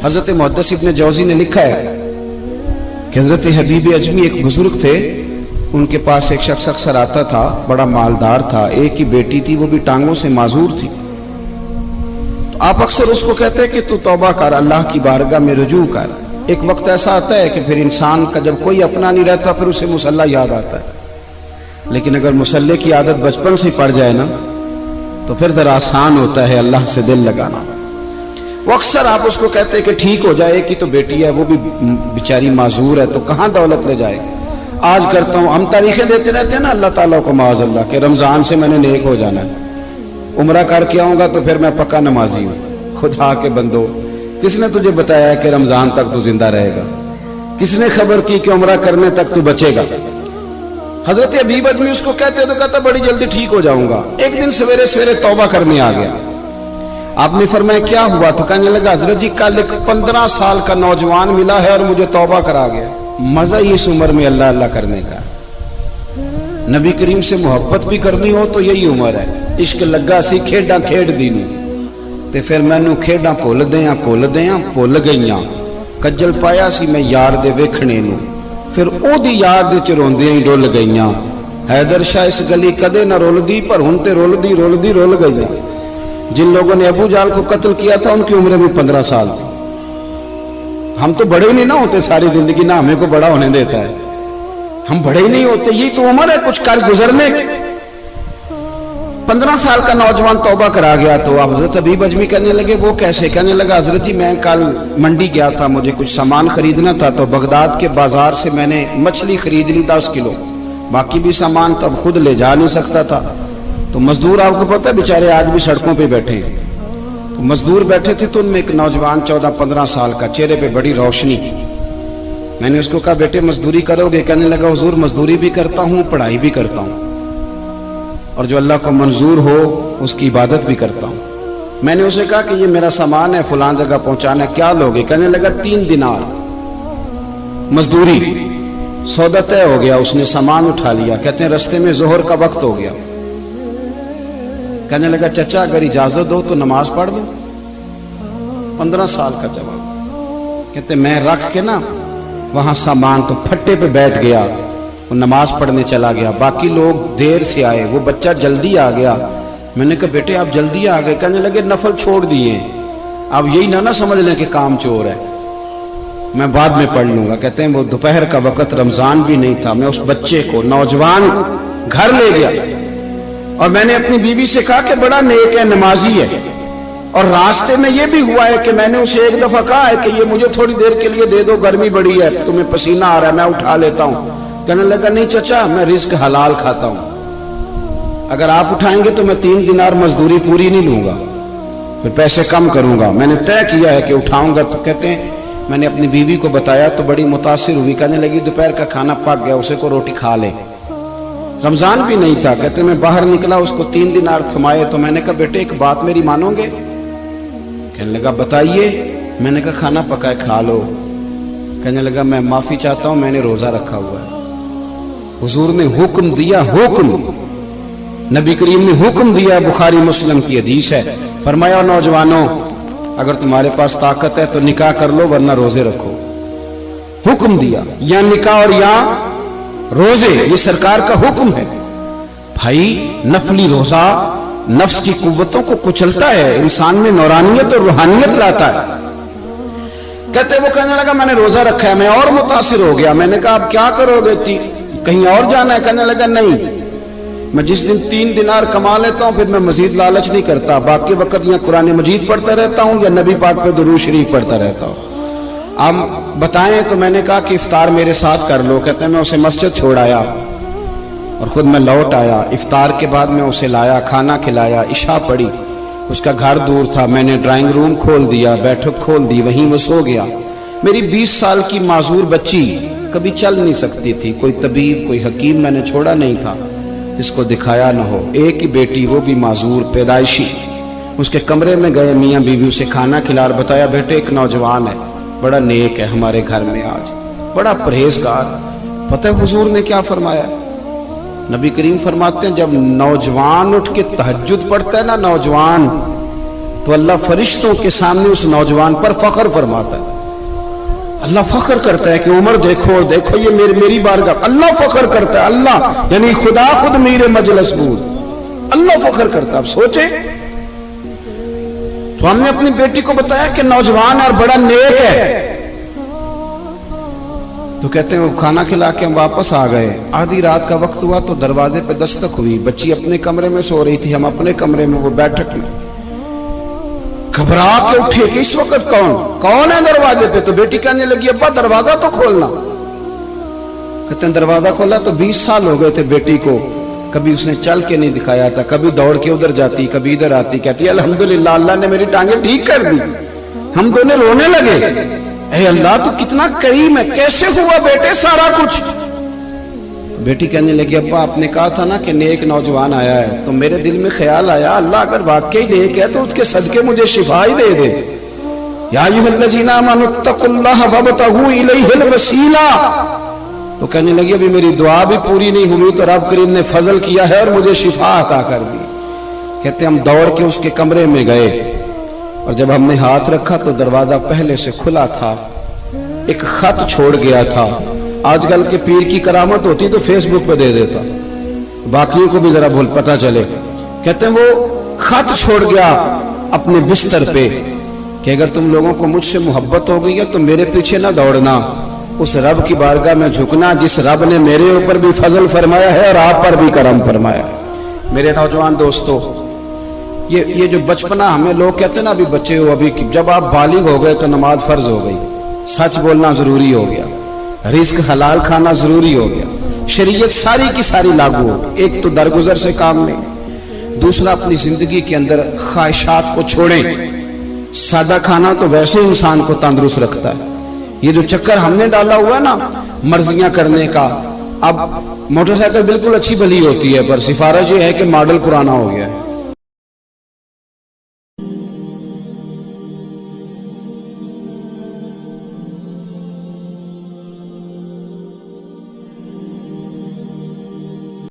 حضرت محدث ابن جوزی نے لکھا ہے کہ حضرت حبیب اجمی ایک بزرگ تھے، ان کے پاس ایک شخص اکثر آتا تھا، بڑا مالدار تھا، ایک ہی بیٹی تھی، وہ بھی ٹانگوں سے معذور تھی۔ تو آپ اکثر اس کو کہتے کہ تو توبہ کر، اللہ کی بارگاہ میں رجوع کر۔ ایک وقت ایسا آتا ہے کہ پھر انسان کا جب کوئی اپنا نہیں رہتا پھر اسے مصلی یاد آتا ہے، لیکن اگر مصلی کی عادت بچپن سے پڑ جائے نا تو پھر ذرا آسان ہوتا ہے اللہ سے دل لگانا۔ وہ اکثر آپ اس کو کہتے کہ ٹھیک ہو جائے کہ تو بیٹی ہے، وہ بھی بیچاری معذور ہے، تو کہاں دولت لے جائے۔ آج کرتا ہوں، ہم تاریخیں دیتے رہتے ہیں نا اللہ تعالیٰ کو معاذ اللہ کہ رمضان سے میں نے نیک ہو جانا ہے، عمرہ کر کے آؤں گا تو پھر میں پکا نمازی ہوں۔ خدا کے بندو، کس نے تجھے بتایا کہ رمضان تک تو زندہ رہے گا؟ کس نے خبر کی کہ عمرہ کرنے تک تو بچے گا؟ حضرت حبیب اجمی اس کو کہتے تو کہتا بڑی جلدی ٹھیک ہو جاؤں گا۔ ایک دن سویرے سویرے توبہ کرنے آ گیا۔ آپ نے فرمایا کیا ہوا؟ تو کہنے لگا حضرت جی کل ایک 15 سال کا نوجوان ملا ہے اور مجھے توبہ کرا گیا۔ مزہ ہی اس عمر میں اللہ اللہ کرنے کا، نبی کریم سے محبت بھی کرنی ہو تو یہی عمر ہے۔ عشق لگا سی کھیڈاں کھیڈ دی نوں تے پھر مینوں کھیڈاں بھول گئیاں، کجل پایا سی میں یار دے ویکھنے نوں، پھر او دی یاد وچ روندیاں ہی ڈل گئیاں۔ حیدر شاہ اس گلی کدے نہ رولدی پر ہن تے رولدی رول گئیاں۔ جن لوگوں نے ابو جہل کو قتل کیا تھا ان کی عمریں بھی 15 سال تھی۔ ہم تو بڑے ہی نہیں نہ ہوتے ساری زندگی، نہ ہمیں کو بڑا ہونے دیتا ہے، ہم بڑے ہی نہیں ہوتے، یہی تو عمر ہے کچھ کر گزرنے کی۔ 15 سال کا نوجوان توبہ کرا گیا تو حضرت حبیب اجمی کہنے لگے وہ کیسے؟ کہنے لگا حضرت جی میں کل منڈی گیا تھا، مجھے کچھ سامان خریدنا تھا، تو بغداد کے بازار سے میں نے مچھلی خرید لی 10 کلو، باقی بھی سامان تب خود لے جا نہیں سکتا تھا۔ تو مزدور آپ کو پتہ ہے بیچارے آج بھی سڑکوں پہ بیٹھے ہیں، تو مزدور بیٹھے تھے تو ان میں ایک نوجوان 14-15 سال کا، چہرے پہ بڑی روشنی۔ میں نے اس کو کہا بیٹے مزدوری کرو گے؟ کہنے لگا حضور مزدوری بھی کرتا ہوں، پڑھائی بھی کرتا ہوں، اور جو اللہ کو منظور ہو اس کی عبادت بھی کرتا ہوں۔ میں نے اسے کہا کہ یہ میرا سامان ہے فلان جگہ پہنچانا ہے، کیا لوگے؟ کہنے لگا 3 دینار مزدوری۔ سودا طے ہو گیا، اس نے سامان اٹھا لیا۔ کہتے ہیں رستے میں ظہر کا وقت ہو گیا، کہنے لگا چچا اگر اجازت ہو تو نماز پڑھ دو۔ 15 سال کا جواب۔ کہتے میں رکھ کے نا وہاں سامان تو پھٹے پہ بیٹھ گیا، وہ نماز پڑھنے چلا گیا، باقی لوگ دیر سے آئے، وہ بچہ جلدی آ گیا۔ میں نے کہا بیٹے آپ جلدی آ گئے؟ کہنے لگے نفل چھوڑ دیے، آپ یہی نہ سمجھ لیں کہ کام چور ہے، میں بعد میں پڑھ لوں گا۔ کہتے ہیں وہ دوپہر کا وقت، رمضان بھی نہیں تھا، میں اس بچے کو نوجوان کو گھر لے گیا اور میں نے اپنی بیوی سے کہا کہ بڑا نیک ہے، نمازی ہے، اور راستے میں یہ بھی ہوا ہے کہ میں نے اسے ایک دفعہ کہا ہے کہ یہ مجھے تھوڑی دیر کے لیے دے دو، گرمی بڑی ہے، تمہیں پسینہ آ رہا ہے، میں اٹھا لیتا ہوں۔ کہنے لگا نہیں چچا میں رزق حلال کھاتا ہوں، اگر آپ اٹھائیں گے تو میں 3 دینار مزدوری پوری نہیں لوں گا، پھر پیسے کم کروں گا، میں نے طے کیا ہے کہ اٹھاؤں گا۔ تو کہتے ہیں میں نے اپنی بیوی کو بتایا تو بڑی متاثر ہوئی، کہنے لگی دوپہر کا کھانا پک گیا، اسے کو روٹی کھا لے، رمضان بھی نہیں تھا۔ کہتے میں باہر نکلا، اس کو 3 دینار تھمائے، تو میں نے کہا بیٹے ایک بات میری مانو گے؟ کہنے لگا بتائیے۔ میں نے کہا کھانا پکائے کھا لو۔ کہنے لگا میں معافی چاہتا ہوں، میں نے روزہ رکھا ہوا ہے۔ حضور نے حکم دیا، حکم نبی کریم نے حکم دیا، بخاری مسلم کی حدیث ہے، فرمایا نوجوانوں اگر تمہارے پاس طاقت ہے تو نکاح کر لو ورنہ روزے رکھو۔ حکم دیا، یا نکاح اور یا روزے، یہ سرکار کا حکم ہے۔ بھائی نفلی روزہ نفس کی قوتوں کو کچلتا ہے، انسان میں نورانیت اور روحانیت لاتا ہے۔ کہتے وہ کہنے لگا میں نے روزہ رکھا ہے، میں اور متاثر ہو گیا۔ میں نے کہا اب کیا کرو گے؟ کہیں اور جانا ہے؟ کہنے لگا نہیں، میں جس دن 3 دینار کما لیتا ہوں پھر میں مزید لالچ نہیں کرتا، باقی وقت یا قرآن مجید پڑھتا رہتا ہوں یا نبی پاک پہ درود شریف پڑھتا رہتا ہوں۔ آپ بتائیں؟ تو میں نے کہا کہ افطار میرے ساتھ کر لو۔ کہتے ہیں میں اسے مسجد چھوڑ آیا اور خود میں لوٹ آیا۔ افطار کے بعد میں اسے لایا، کھانا کھلایا، عشاء پڑھی، اس کا گھر دور تھا، میں نے ڈرائنگ روم کھول دیا، بیٹھک کھول دی، وہیں وہ سو گیا۔ میری 20 سال کی معذور بچی کبھی چل نہیں سکتی تھی، کوئی طبیب کوئی حکیم میں نے چھوڑا نہیں تھا اس کو دکھایا نہ ہو۔ ایک ہی بیٹی، وہ بھی معذور پیدائشی، اس کے کمرے میں گئے، میاں بیوی اسے کھانا کھلا اور بتایا بیٹے ایک نوجوان ہے، بڑا نیک ہے، ہمارے گھر میں آج بڑا پرہیزگار۔ پتہ ہے حضور نے کیا فرمایا؟ نبی کریم فرماتے ہیں جب نوجوان اٹھ کے تہجد پڑھتا ہے نا، نوجوان تو اللہ فرشتوں کے سامنے اس نوجوان پر فخر فرماتا ہے. اللہ فخر کرتا ہے کہ عمر دیکھو دیکھو یہ میری بارگاہ. اللہ فخر کرتا ہے, اللہ یعنی خدا خود میرے مجلس بود, اللہ فخر کرتا ہے. اب سوچے, تو ہم نے اپنی بیٹی کو بتایا کہ نوجوان اور بڑا نیک ہے, تو کہتے ہیں وہ کھانا کھلا کے ہم واپس آ گئے. آدھی رات کا وقت ہوا تو دروازے پہ دستک ہوئی. بچی اپنے کمرے میں سو رہی تھی, ہم اپنے کمرے میں, وہ بیٹھک میں. گھبرا کے اٹھے کہ اس وقت کون ہے دروازے پہ؟ تو بیٹی کہنے لگی ابا دروازہ تو کھولنا. کہتے ہیں دروازہ کھولا تو 20 سال ہو گئے تھے بیٹی کو, کبھی اس نے چل کے نہیں دکھایا تھا, کبھی دوڑ کے ادھر جاتی کبھی ادھر آتی. کہتی الحمدللہ اللہ نے میری ٹانگیں ٹھیک کر دی. ہم دونوں رونے لگے, اے اللہ تو کتنا کریم ہے, کیسے ہوا بیٹے سارا کچھ؟ بیٹی کہنے لگی ابا آپ نے کہا تھا نا کہ نیک نوجوان آیا ہے, تو میرے دل میں خیال آیا اللہ اگر واقعی نیک ہے تو اس کے صدقے مجھے شفا ہی دے دے. یا ایھا الذین آمنوا اتقوا اللہ وابتغوا الیہ الوسیلہ. تو کہنے لگی ابھی میری دعا بھی پوری نہیں ہوئی تو رب کریم نے فضل کیا ہے اور مجھے شفا عطا کر دی. کہتے ہم دوڑ کے اس کے کمرے میں گئے, اور جب ہم نے ہاتھ رکھا تو دروازہ پہلے سے کھلا تھا, ایک خط چھوڑ گیا تھا. آج کل کے پیر کی کرامت ہوتی تو فیس بک پہ دے دیتا, باقیوں کو بھی ذرا بھول پتہ چلے. کہتے ہیں وہ خط چھوڑ گیا اپنے بستر پہ کہ اگر تم لوگوں کو مجھ سے محبت ہو گئی ہے تو میرے پیچھے نہ دوڑنا, اس رب کی بارگاہ میں جھکنا جس رب نے میرے اوپر بھی فضل فرمایا ہے اور آپ پر بھی کرم فرمایا. میرے نوجوان دوستو, یہ جو بچپنا ہمیں لوگ کہتے ہیں نا ابھی بچے ہو, ابھی جب آپ بالغ ہو گئے تو نماز فرض ہو گئی, سچ بولنا ضروری ہو گیا, رزق حلال کھانا ضروری ہو گیا, شریعت ساری کی ساری لاگو ہو. ایک تو درگزر سے کام لیں, دوسرا اپنی زندگی کے اندر خواہشات کو چھوڑیں. سادہ کھانا تو ویسے انسان کو تندرست رکھتا ہے. یہ جو چکر ہم نے ڈالا ہوا ہے نا مرضیاں کرنے کا, اب موٹر سائیکل بالکل اچھی بھلی ہوتی ہے پر سفارش یہ ہے کہ ماڈل پرانا ہو گیا ہے.